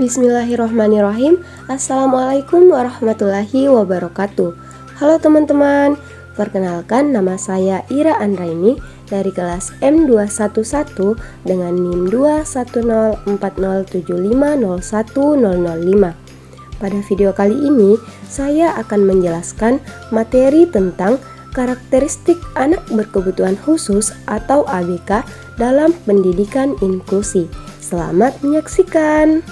Bismillahirrahmanirrahim. Assalamualaikum warahmatullahi wabarakatuh. Halo teman-teman, perkenalkan nama saya Ira Andraini dari kelas M211 dengan NIM 2104075010005. Pada video kali ini, saya akan menjelaskan materi tentang karakteristik anak berkebutuhan khusus atau ABK dalam pendidikan inklusi. Selamat menyaksikan.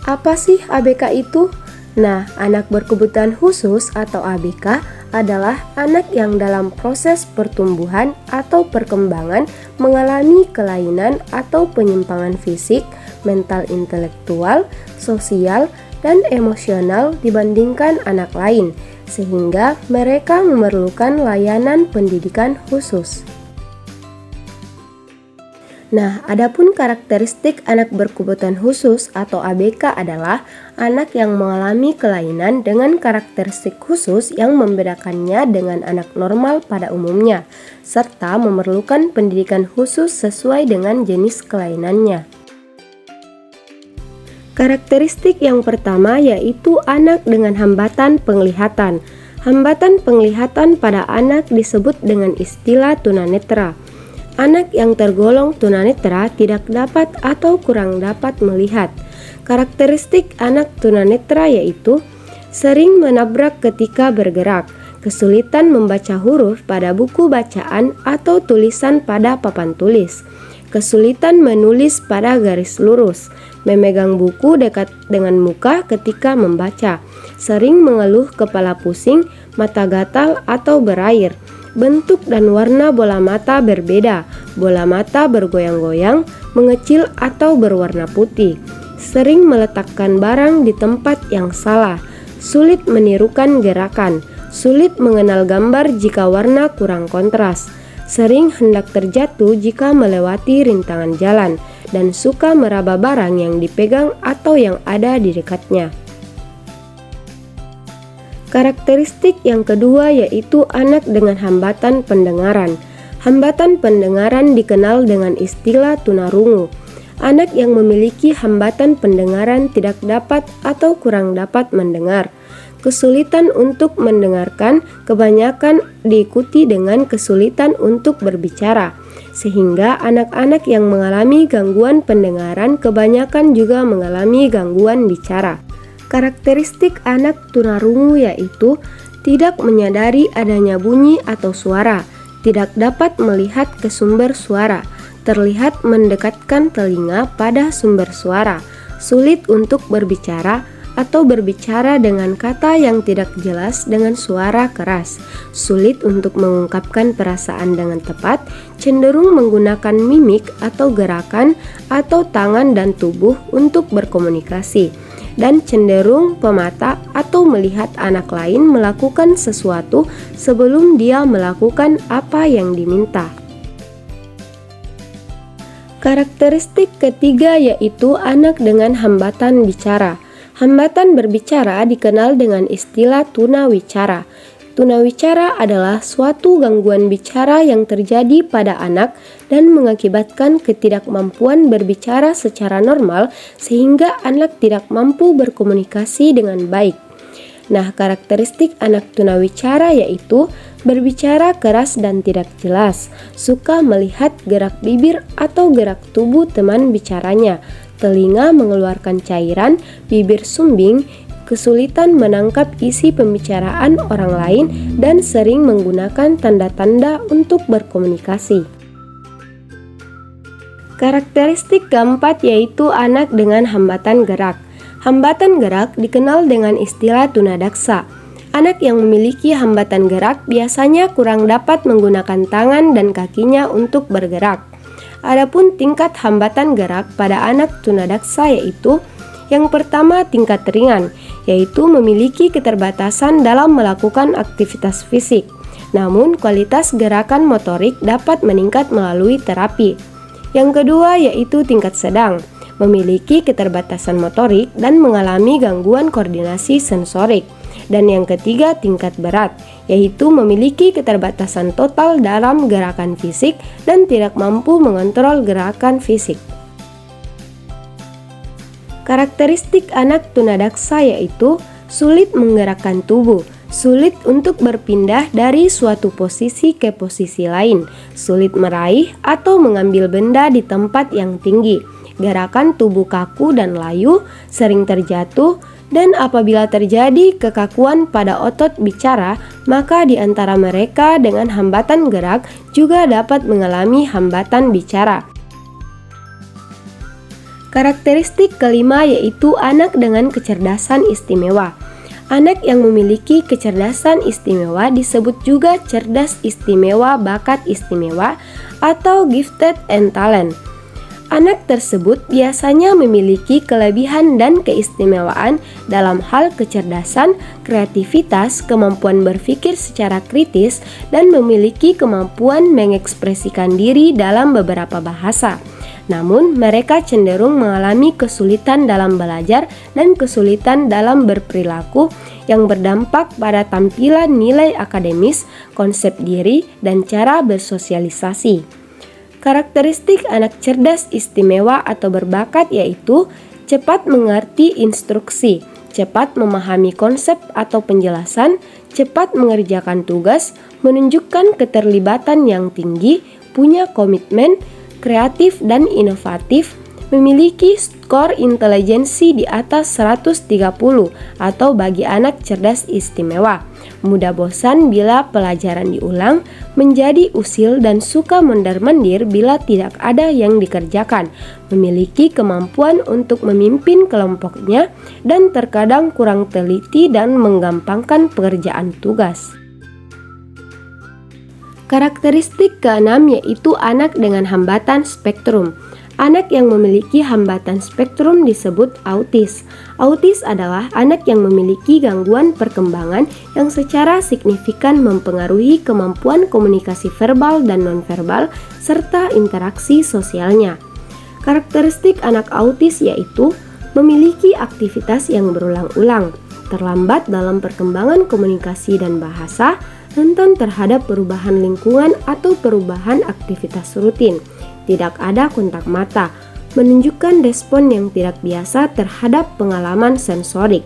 Apa sih ABK itu? Nah, anak berkebutuhan khusus atau ABK adalah anak yang dalam proses pertumbuhan atau perkembangan mengalami kelainan atau penyimpangan fisik, mental, intelektual, sosial, dan emosional dibandingkan anak lain, sehingga mereka memerlukan layanan pendidikan khusus. Nah, adapun karakteristik anak berkebutuhan khusus atau ABK adalah anak yang mengalami kelainan dengan karakteristik khusus yang membedakannya dengan anak normal pada umumnya, serta memerlukan pendidikan khusus sesuai dengan jenis kelainannya. Karakteristik yang pertama yaitu anak dengan hambatan penglihatan. Hambatan penglihatan pada anak disebut dengan istilah tunanetra. Anak yang tergolong tunanetra tidak dapat atau kurang dapat melihat. Karakteristik anak tunanetra yaitu sering menabrak ketika bergerak, kesulitan membaca huruf pada buku bacaan atau tulisan pada papan tulis, kesulitan menulis pada garis lurus, memegang buku dekat dengan muka ketika membaca, sering mengeluh kepala pusing, mata gatal atau berair. Bentuk dan warna bola mata berbeda, bola mata bergoyang-goyang, mengecil atau berwarna putih, sering meletakkan barang di tempat yang salah, sulit menirukan gerakan, sulit mengenal gambar jika warna kurang kontras, sering hendak terjatuh jika melewati rintangan jalan, dan suka meraba barang yang dipegang atau yang ada di dekatnya. Karakteristik yang kedua yaitu anak dengan hambatan pendengaran. Hambatan pendengaran dikenal dengan istilah tunarungu. Anak yang memiliki hambatan pendengaran tidak dapat atau kurang dapat mendengar. Kesulitan untuk mendengarkan kebanyakan diikuti dengan kesulitan untuk berbicara, sehingga anak-anak yang mengalami gangguan pendengaran kebanyakan juga mengalami gangguan bicara. Karakteristik anak tunarungu yaitu tidak menyadari adanya bunyi atau suara, tidak dapat melihat ke sumber suara, terlihat mendekatkan telinga pada sumber suara, sulit untuk berbicara atau berbicara dengan kata yang tidak jelas dengan suara keras, sulit untuk mengungkapkan perasaan dengan tepat, cenderung menggunakan mimik atau gerakan atau tangan dan tubuh untuk berkomunikasi, dan cenderung pemata atau melihat anak lain melakukan sesuatu sebelum dia melakukan apa yang diminta. Karakteristik ketiga yaitu anak dengan hambatan bicara. Hambatan berbicara dikenal dengan istilah tunawicara. Tunawicara adalah suatu gangguan bicara yang terjadi pada anak dan mengakibatkan ketidakmampuan berbicara secara normal sehingga anak tidak mampu berkomunikasi dengan baik. Nah, karakteristik anak tunawicara yaitu berbicara keras dan tidak jelas, suka melihat gerak bibir atau gerak tubuh teman bicaranya, telinga mengeluarkan cairan, bibir sumbing, kesulitan menangkap isi pembicaraan orang lain, dan sering menggunakan tanda-tanda untuk berkomunikasi. Karakteristik keempat yaitu anak dengan hambatan gerak. Hambatan gerak dikenal dengan istilah tunadaksa. Anak yang memiliki hambatan gerak biasanya kurang dapat menggunakan tangan dan kakinya untuk bergerak. Adapun tingkat hambatan gerak pada anak tunadaksa yaitu yang pertama tingkat ringan, yaitu memiliki keterbatasan dalam melakukan aktivitas fisik. Namun kualitas gerakan motorik dapat meningkat melalui terapi. Yang kedua yaitu tingkat sedang, memiliki keterbatasan motorik dan mengalami gangguan koordinasi sensorik. Dan yang ketiga, tingkat berat, yaitu memiliki keterbatasan total dalam gerakan fisik dan tidak mampu mengontrol gerakan fisik. Karakteristik anak tunadaksa yaitu sulit menggerakkan tubuh, sulit untuk berpindah dari suatu posisi ke posisi lain, sulit meraih atau mengambil benda di tempat yang tinggi, gerakan tubuh kaku dan layu, sering terjatuh, dan apabila terjadi kekakuan pada otot bicara, maka di antara mereka dengan hambatan gerak juga dapat mengalami hambatan bicara. Karakteristik kelima yaitu anak dengan kecerdasan istimewa. Anak yang memiliki kecerdasan istimewa disebut juga cerdas istimewa, bakat istimewa, atau gifted and talent. Anak tersebut biasanya memiliki kelebihan dan keistimewaan dalam hal kecerdasan, kreativitas, kemampuan berpikir secara kritis, dan memiliki kemampuan mengekspresikan diri dalam beberapa bahasa. Namun, mereka cenderung mengalami kesulitan dalam belajar dan kesulitan dalam berperilaku yang berdampak pada tampilan nilai akademis, konsep diri, dan cara bersosialisasi. Karakteristik anak cerdas istimewa atau berbakat yaitu cepat mengerti instruksi, cepat memahami konsep atau penjelasan, cepat mengerjakan tugas, menunjukkan keterlibatan yang tinggi, punya komitmen, kreatif dan inovatif, memiliki skor intelijensi di atas 130 atau bagi anak cerdas istimewa, mudah bosan bila pelajaran diulang, menjadi usil dan suka mondar-mandir bila tidak ada yang dikerjakan, memiliki kemampuan untuk memimpin kelompoknya, dan terkadang kurang teliti dan menggampangkan pekerjaan tugas. Karakteristik keenam yaitu anak dengan hambatan spektrum. Anak yang memiliki hambatan spektrum disebut autis. Autis adalah anak yang memiliki gangguan perkembangan yang secara signifikan mempengaruhi kemampuan komunikasi verbal dan nonverbal serta interaksi sosialnya. Karakteristik anak autis yaitu memiliki aktivitas yang berulang-ulang, terlambat dalam perkembangan komunikasi dan bahasa, rentan terhadap perubahan lingkungan atau perubahan aktivitas rutin, tidak ada kontak mata, menunjukkan respon yang tidak biasa terhadap pengalaman sensorik,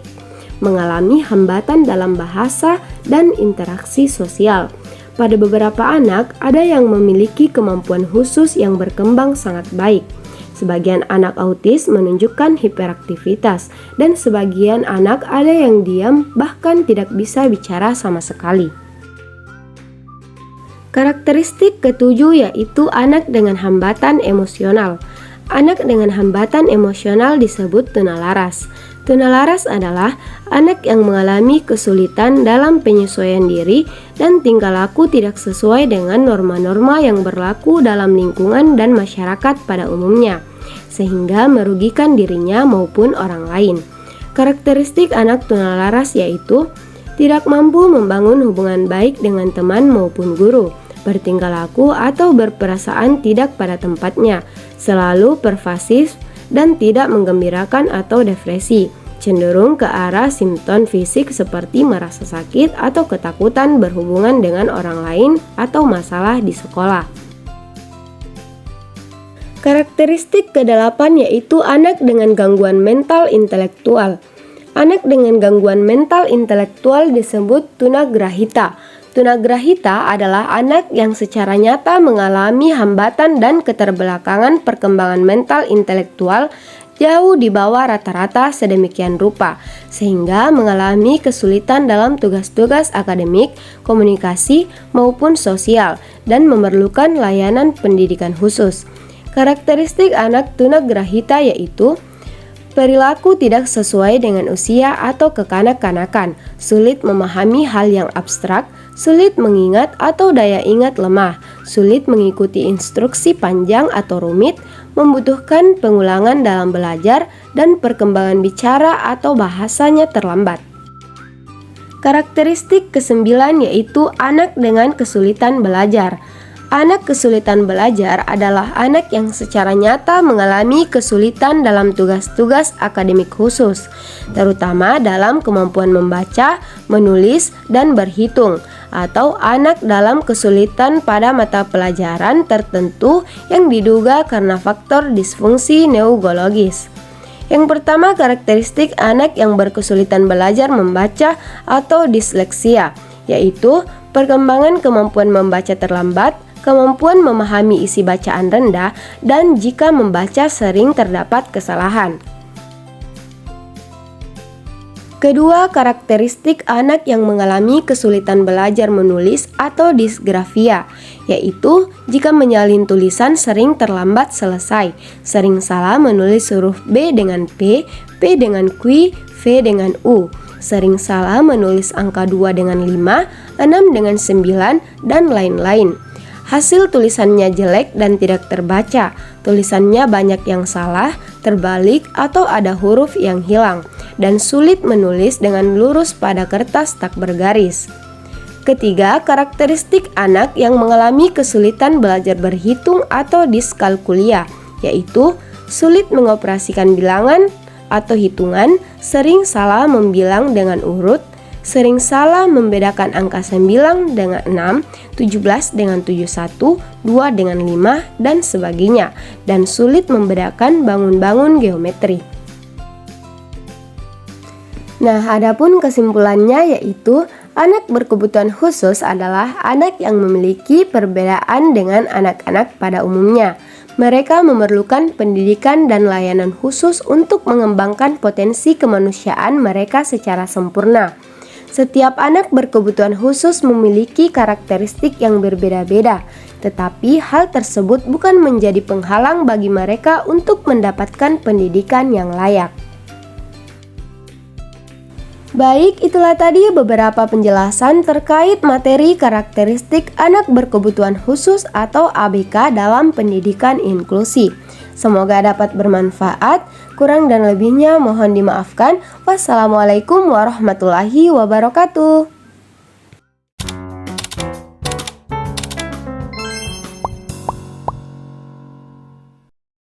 mengalami hambatan dalam bahasa dan interaksi sosial. Pada beberapa anak, ada yang memiliki kemampuan khusus yang berkembang sangat baik. Sebagian anak autis menunjukkan hiperaktivitas, dan sebagian anak ada yang diam bahkan tidak bisa bicara sama sekali. Karakteristik ketujuh yaitu anak dengan hambatan emosional. Anak dengan hambatan emosional disebut tunalaras. Tunalaras adalah anak yang mengalami kesulitan dalam penyesuaian diri dan tingkah laku tidak sesuai dengan norma-norma yang berlaku dalam lingkungan dan masyarakat pada umumnya, sehingga merugikan dirinya maupun orang lain. Karakteristik anak tunalaras yaitu tidak mampu membangun hubungan baik dengan teman maupun guru, bertingkah laku atau berperasaan tidak pada tempatnya, selalu pervasif dan tidak menggembirakan atau depresi, cenderung ke arah simptom fisik seperti merasa sakit atau ketakutan berhubungan dengan orang lain atau masalah di sekolah. Karakteristik ke-8 yaitu anak dengan gangguan mental intelektual. Anak dengan gangguan mental intelektual disebut tunagrahita. Tunagrahita adalah anak yang secara nyata mengalami hambatan dan keterbelakangan perkembangan mental intelektual jauh di bawah rata-rata sedemikian rupa, sehingga mengalami kesulitan dalam tugas-tugas akademik, komunikasi, maupun sosial, dan memerlukan layanan pendidikan khusus. Karakteristik anak tunagrahita yaitu perilaku tidak sesuai dengan usia atau kekanak-kanakan, sulit memahami hal yang abstrak, sulit mengingat atau daya ingat lemah, sulit mengikuti instruksi panjang atau rumit, membutuhkan pengulangan dalam belajar, dan perkembangan bicara atau bahasanya terlambat. Karakteristik ke-9 yaitu anak dengan kesulitan belajar. Anak kesulitan belajar adalah anak yang secara nyata mengalami kesulitan dalam tugas-tugas akademik khusus, terutama dalam kemampuan membaca, menulis, dan berhitung, atau anak dalam kesulitan pada mata pelajaran tertentu yang diduga karena faktor disfungsi neurologis. Yang pertama, karakteristik anak yang berkesulitan belajar membaca atau disleksia, yaitu perkembangan kemampuan membaca terlambat, kemampuan memahami isi bacaan rendah, dan jika membaca sering terdapat kesalahan. Kedua, karakteristik anak yang mengalami kesulitan belajar menulis atau disgrafia, yaitu jika menyalin tulisan sering terlambat selesai, sering salah menulis huruf B dengan P dengan Q, V dengan U, sering salah menulis angka 2 dengan 5, 6 dengan 9, dan lain-lain. Hasil tulisannya jelek dan tidak terbaca, tulisannya banyak yang salah, terbalik, atau ada huruf yang hilang, dan sulit menulis dengan lurus pada kertas tak bergaris. Ketiga, karakteristik anak yang mengalami kesulitan belajar berhitung atau diskalkulia, yaitu sulit mengoperasikan bilangan atau hitungan, sering salah membilang dengan urut, sering salah membedakan angka 9 dengan 6, 17 dengan 71, 2 dengan 5, dan sebagainya, dan sulit membedakan bangun-bangun geometri. Nah, adapun kesimpulannya yaitu anak berkebutuhan khusus adalah anak yang memiliki perbedaan dengan anak-anak pada umumnya. Mereka memerlukan pendidikan dan layanan khusus untuk mengembangkan potensi kemanusiaan mereka secara sempurna. Setiap anak berkebutuhan khusus memiliki karakteristik yang berbeda-beda, tetapi hal tersebut bukan menjadi penghalang bagi mereka untuk mendapatkan pendidikan yang layak. Baik, itulah tadi beberapa penjelasan terkait materi karakteristik anak berkebutuhan khusus atau ABK dalam pendidikan inklusi. Semoga dapat bermanfaat. Kurang dan lebihnya mohon dimaafkan. Wassalamualaikum warahmatullahi wabarakatuh.